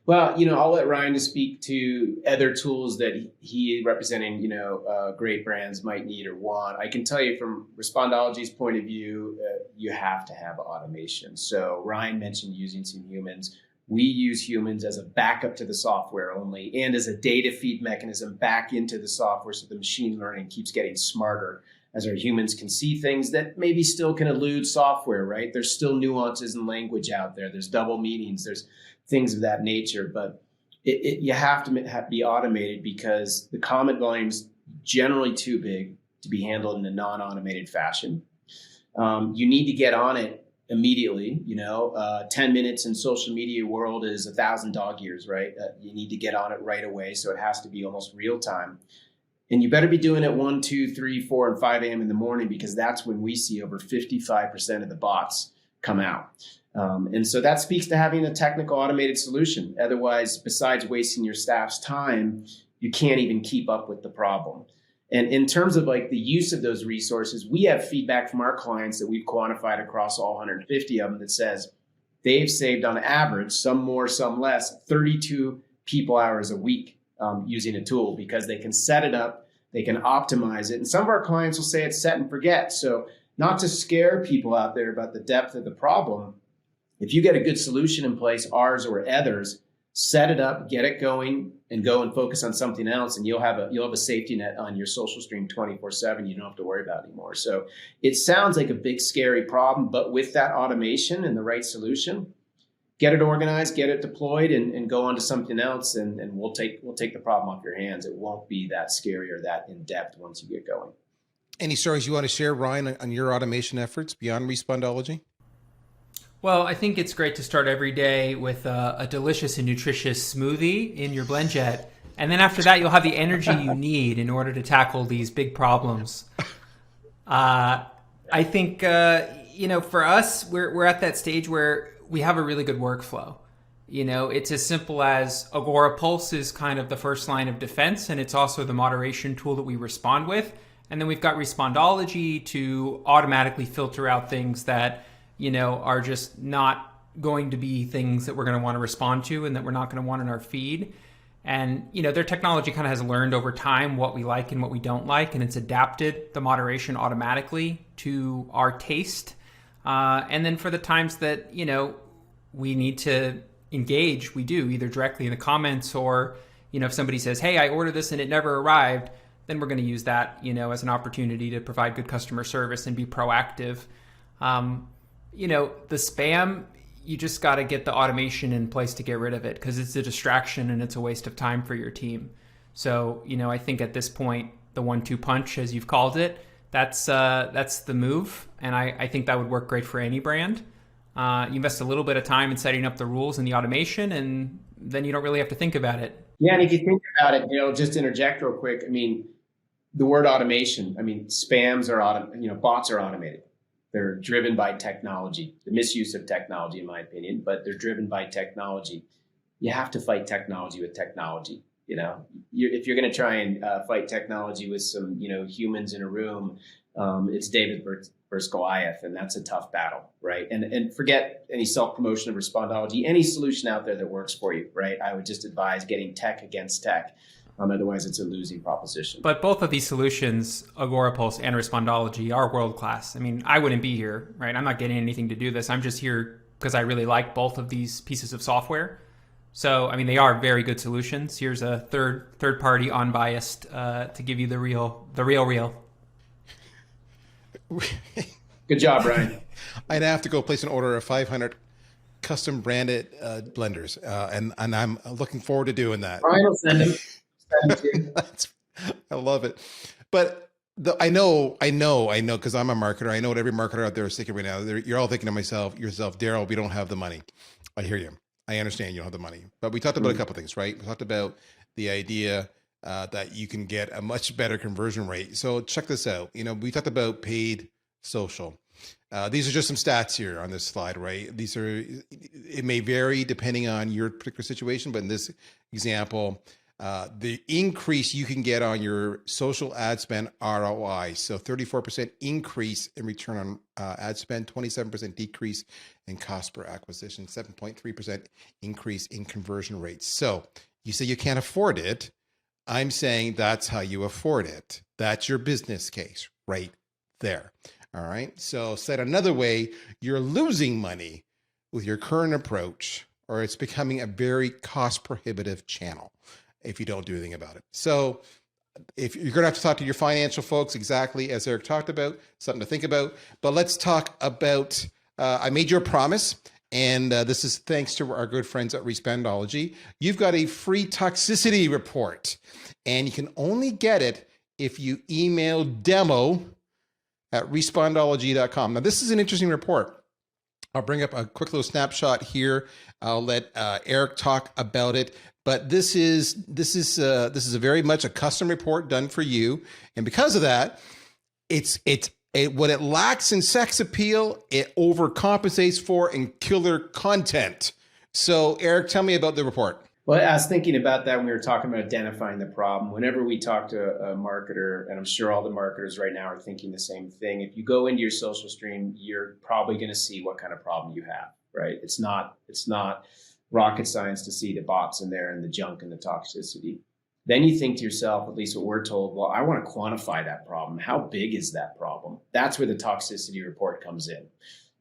Well, I'll let Ryan speak to other tools that he representing, great brands might need or want. I can tell you from Respondology's point of view, you have to have automation. So Ryan mentioned using some humans. We use humans as a backup to the software only and as a data feed mechanism back into the software, so the machine learning keeps getting smarter as our humans can see things that maybe still can elude software, right? There's still nuances in language out there. There's double meanings. There's things of that nature, but you have to be automated because the comment volume's generally too big to be handled in a non-automated fashion. You need to get on it immediately. 10 minutes in social media world is 1,000 dog years, right? You need to get on it right away, so it has to be almost real time. And you better be doing it 1, 2, 3, 4, and 5 a.m. in the morning, because that's when we see over 55% of the bots come out. And so that speaks to having a technical automated solution. Otherwise, besides wasting your staff's time, you can't even keep up with the problem. And in terms of like the use of those resources, we have feedback from our clients that we've quantified across all 150 of them that says they've saved on average, some more, some less, 32 people hours a week using a tool, because they can set it up, they can optimize it. And some of our clients will say it's set and forget. So not to scare people out there about the depth of the problem, if you get a good solution in place, ours or others, set it up, get it going, and go and focus on something else, and you'll have a safety net on your social stream 24/7. You don't have to worry about it anymore. So it sounds like a big, scary problem, but with that automation and the right solution, get it organized, get it deployed, and go on to something else, and we'll take the problem off your hands. It won't be that scary or that in depth once you get going. Any stories you want to share, Ryan, on your automation efforts beyond Respondology? Well, I think it's great to start every day with a delicious and nutritious smoothie in your BlendJet. And then after that, you'll have the energy you need in order to tackle these big problems. I think, for us, we're at that stage where we have a really good workflow. It's as simple as Agora Pulse is kind of the first line of defense, and it's also the moderation tool that we respond with. And then we've got Respondology to automatically filter out things that are just not going to be things that we're going to want to respond to and that we're not going to want in our feed. And, their technology kind of has learned over time what we like and what we don't like, and it's adapted the moderation automatically to our taste. And then for the times that, we need to engage, we do, either directly in the comments or, if somebody says, hey, I ordered this and it never arrived, then we're going to use that, as an opportunity to provide good customer service and be proactive. The spam, you just got to get the automation in place to get rid of it, because it's a distraction and it's a waste of time for your team. So, I think at this point, the 1-2 punch, as you've called it, that's the move. And I think that would work great for any brand. You invest a little bit of time in setting up the rules and the automation, and then you don't really have to think about it. Yeah, and if you think about it, just interject real quick. I mean, the word automation, spams are bots are automated. They're driven by technology, the misuse of technology, in my opinion, but they're driven by technology. You have to fight technology with technology. If you're going to try and fight technology with some, humans in a room, it's David versus Goliath, and that's a tough battle, right? And forget any self-promotion of Respondology, any solution out there that works for you, right? I would just advise getting tech against tech. Otherwise, it's a losing proposition. But both of these solutions, Agora Pulse and Respondology, are world-class. I wouldn't be here, right? I'm not getting anything to do this. I'm just here because I really like both of these pieces of software. So, they are very good solutions. Here's a third-party, unbiased, to give you the real. Good job, Ryan. I'd have to go place an order of 500 custom branded blenders, and I'm looking forward to doing that. Ryan will send them. I love it. But I know, because I'm a marketer. I know what every marketer out there is thinking right now. You're all thinking to yourself, Daryl, we don't have the money. I hear you. I understand you don't have the money, but we talked about a couple of things, right? We talked about the idea that you can get a much better conversion rate. So check this out. We talked about paid social. These are just some stats here on this slide, right? It may vary depending on your particular situation, but in this example, the increase you can get on your social ad spend ROI. So 34% increase in return on ad spend, 27% decrease in cost per acquisition, 7.3% increase in conversion rates. So you say you can't afford it. I'm saying that's how you afford it. That's your business case right there. All right. So said another way, you're losing money with your current approach, or it's becoming a very cost prohibitive channel if you don't do anything about it. So if you're going to have to talk to your financial folks, exactly as Eric talked about, something to think about. But let's talk about, I made you a promise, and this is thanks to our good friends at Respondology. You've got a free toxicity report, and you can only get it if you email demo@respondology.com. Now, this is an interesting report. I'll bring up a quick little snapshot here. I'll let Eric talk about it. But this is a very much a custom report done for you, and because of that, what it lacks in sex appeal, it overcompensates for in killer content. So, Eric, tell me about the report. Well, I was thinking about that when we were talking about identifying the problem. Whenever we talk to a marketer, and I'm sure all the marketers right now are thinking the same thing, if you go into your social stream, you're probably going to see what kind of problem you have, right? It's not rocket science to see the bots in there and the junk and the toxicity. Then you think to yourself, at least what we're told, well, I want to quantify that problem. How big is that problem? That's where the toxicity report comes in.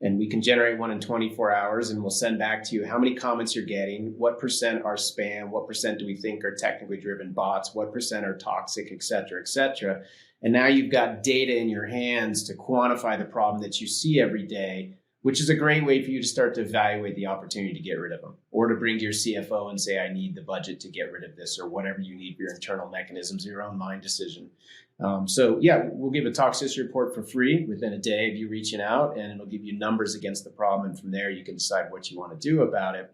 And we can generate one in 24 hours, and we'll send back to you how many comments you're getting, what percent are spam, what percent do we think are technically driven bots, what percent are toxic, et cetera, et cetera. And now you've got data in your hands to quantify the problem that you see every day, which is a great way for you to start to evaluate the opportunity to get rid of them, or to bring to your CFO and say, I need the budget to get rid of this, or whatever you need for your internal mechanisms, your own mind decision. So we'll give a toxicity report for free within a day of you reaching out, and it'll give you numbers against the problem. And from there, you can decide what you want to do about it.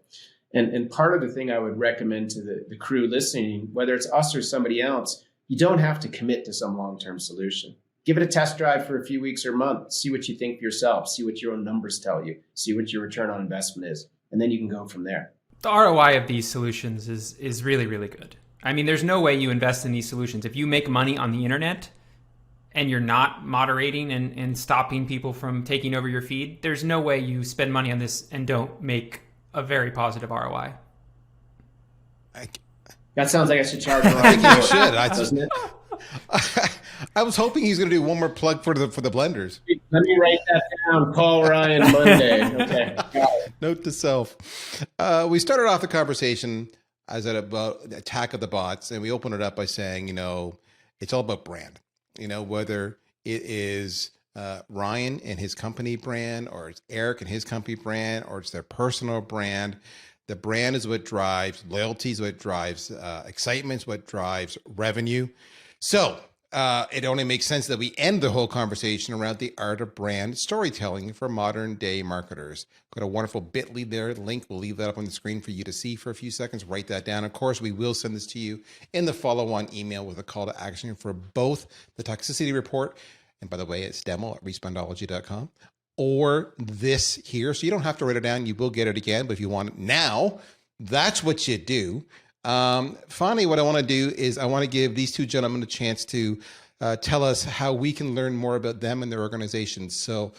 And part of the thing I would recommend to the crew listening, whether it's us or somebody else, you don't have to commit to some long-term solution. Give it a test drive for a few weeks or months. See what you think for yourself. See what your own numbers tell you. See what your return on investment is. And then you can go from there. The ROI of these solutions is really, really good. I mean, there's no way you invest in these solutions. If you make money on the internet and you're not moderating and stopping people from taking over your feed, there's no way you spend money on this and don't make a very positive ROI. That sounds like I should charge more. I think you should. I was hoping he's going to do one more plug for the blenders. Let me write that down. Call Ryan Monday. Okay. Note to self. We started off the conversation as about the attack of the bots, and we opened it up by saying, it's all about brand. Whether it is Ryan and his company brand, or it's Eric and his company brand, or it's their personal brand. The brand is what drives loyalty, is what drives excitement, is what drives revenue. So it only makes sense that we end the whole conversation around the art of brand storytelling for modern day marketers. Got a wonderful bit.ly there. Link, we'll leave that up on the screen for you to see for a few seconds. Write that down. Of course, we will send this to you in the follow-on email with a call to action for both the toxicity report, and by the way, it's demo@respondology.com, or this here. So you don't have to write it down. You will get it again, but if you want it now, that's what you do. Finally, what I want to do is I want to give these two gentlemen a chance to tell us how we can learn more about them and their organizations. So,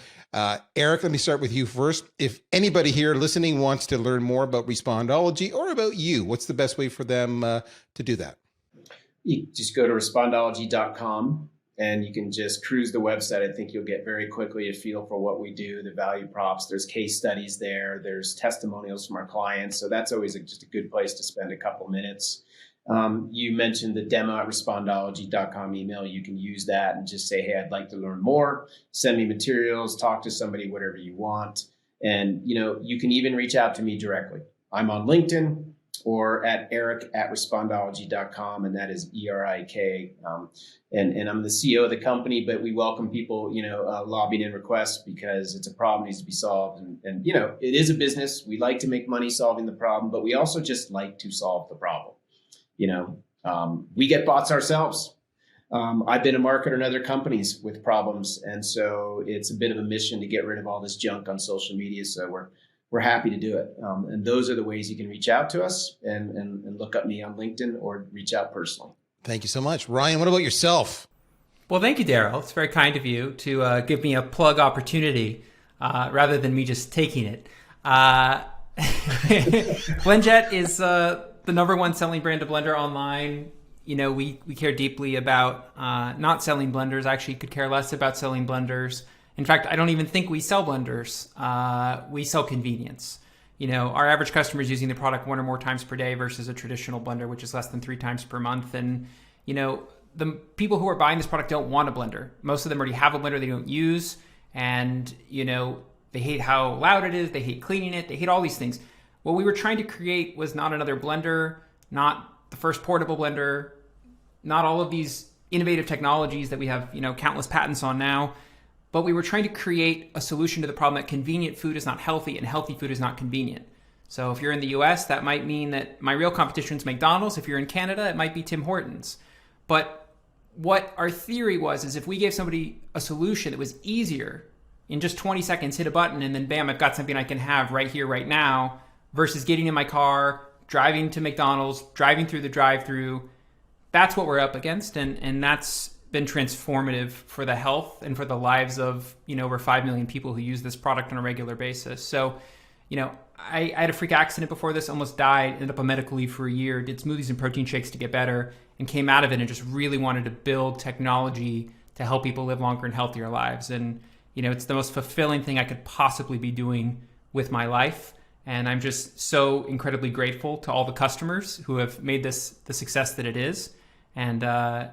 Eric, let me start with you first. If anybody here listening wants to learn more about Respondology or about you, what's the best way for them to do that? You just go to respondology.com and you can just cruise the website. I think you'll get very quickly a feel for what we do, the value props. There's case studies there. There's testimonials from our clients. So that's always just a good place to spend a couple minutes. You mentioned the demo@respondology.com email. You can use that and just say, hey, I'd like to learn more. Send me materials, talk to somebody, whatever you want. And, you can even reach out to me directly. I'm on LinkedIn. or at eric@respondology.com, and that is ERIK. And I'm the CEO of the company, but we welcome people, lobbying in requests because it's a problem that needs to be solved. And it is a business. We like to make money solving the problem, but we also just like to solve the problem. We get bots ourselves. I've been a marketer in other companies with problems. And so it's a bit of a mission to get rid of all this junk on social media. So we're happy to do it. And those are the ways you can reach out to us and look up me on LinkedIn or reach out personally. Thank you so much. Ryan, what about yourself? Well, thank you, Daryl. It's very kind of you to give me a plug opportunity rather than me just taking it. BlendJet is the number one selling brand of blender online. We care deeply about not selling blenders. I actually could care less about selling blenders. In fact, I don't even think we sell blenders. We sell convenience. Our average customer is using the product 1 or more times per day versus a traditional blender, which is less than 3 times per month. And, the people who are buying this product don't want a blender. Most of them already have a blender they don't use. And, they hate how loud it is. They hate cleaning it. They hate all these things. What we were trying to create was not another blender, not the first portable blender, not all of these innovative technologies that we have, countless patents on now. But we were trying to create a solution to the problem that convenient food is not healthy and healthy food is not convenient. So if you're in the US, that might mean that my real competition is McDonald's. If you're in Canada, it might be Tim Hortons. But what our theory is if we gave somebody a solution that was easier, in just 20 seconds, hit a button, and then bam, I've got something I can have right here, right now, versus getting in my car, driving to McDonald's, driving through the drive-through, that's what we're up against. And that's been transformative for the health and for the lives of, over 5 million people who use this product on a regular basis. So, I had a freak accident before this, almost died, ended up on medical leave for a year, did smoothies and protein shakes to get better, and came out of it and just really wanted to build technology to help people live longer and healthier lives. And, it's the most fulfilling thing I could possibly be doing with my life. And I'm just so incredibly grateful to all the customers who have made this the success that it is. And,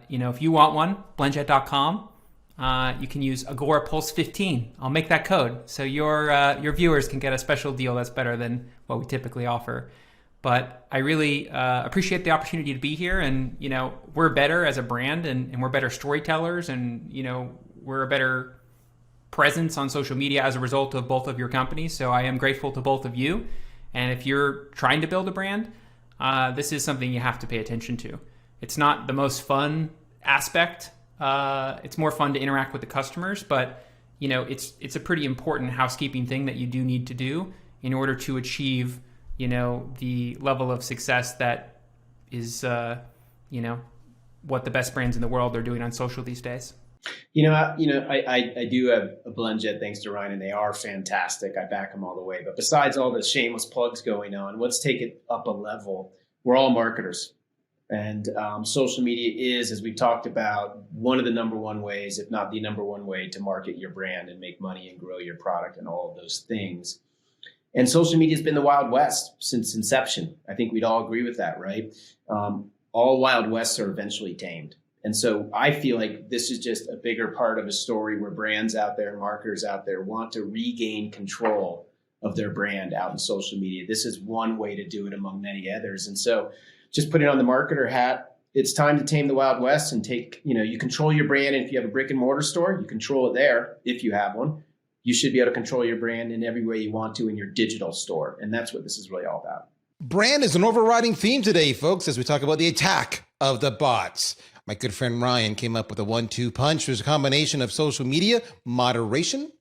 if you want one, blendjet.com, you can use Agora Pulse 15. I'll make that code so your viewers can get a special deal that's better than what we typically offer. But I really appreciate the opportunity to be here. And, we're better as a brand and we're better storytellers and, we're a better presence on social media as a result of both of your companies. So I am grateful to both of you. And if you're trying to build a brand, this is something you have to pay attention to. It's not the most fun aspect. It's more fun to interact with the customers, but it's a pretty important housekeeping thing that you do need to do in order to achieve, the level of success that is, what the best brands in the world are doing on social these days. I do have a BlendJet thanks to Ryan, and they are fantastic. I back them all the way. But besides all the shameless plugs going on, let's take it up a level. We're all marketers. And social media is, as we've talked about, one of the number one ways, if not the number one way, to market your brand and make money and grow your product and all of those things. And social media has been the Wild West since inception. I think we'd all agree with that, right? All Wild Wests are eventually tamed. And so I feel like this is just a bigger part of a story where brands out there, marketers out there want to regain control of their brand out in social media. This is one way to do it among many others. And so just putting on the marketer hat, it's time to tame the Wild West and take, you control your brand. And if you have a brick and mortar store, you control it there. If you have one, you should be able to control your brand in every way you want to in your digital store. And that's what this is really all about. Brand is an overriding theme today, folks, as we talk about the attack of the bots. My good friend Ryan came up with a 1-2 punch. There's a combination of social media, moderation,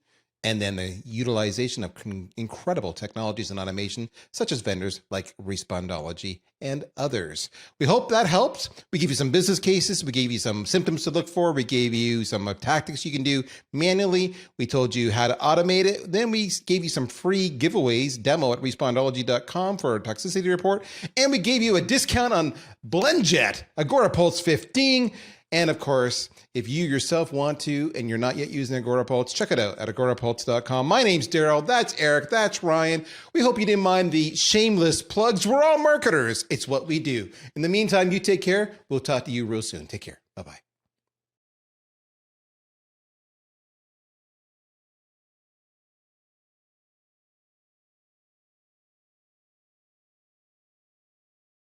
and then the utilization of incredible technologies and automation, such as vendors like Respondology and others. We hope that helped. We give you some business cases. We gave you some symptoms to look for. We gave you some tactics you can do manually. We told you how to automate it. Then we gave you some free giveaways, demo at respondology.com for our toxicity report. And we gave you a discount on BlendJet, Agora Pulse 15. And of course, if you yourself want to and you're not yet using Agora Pulse, check it out at agorapulse.com. My name's Daryl. That's Eric. That's Ryan. We hope you didn't mind the shameless plugs. We're all marketers. It's what we do. In the meantime, you take care. We'll talk to you real soon. Take care. Bye-bye.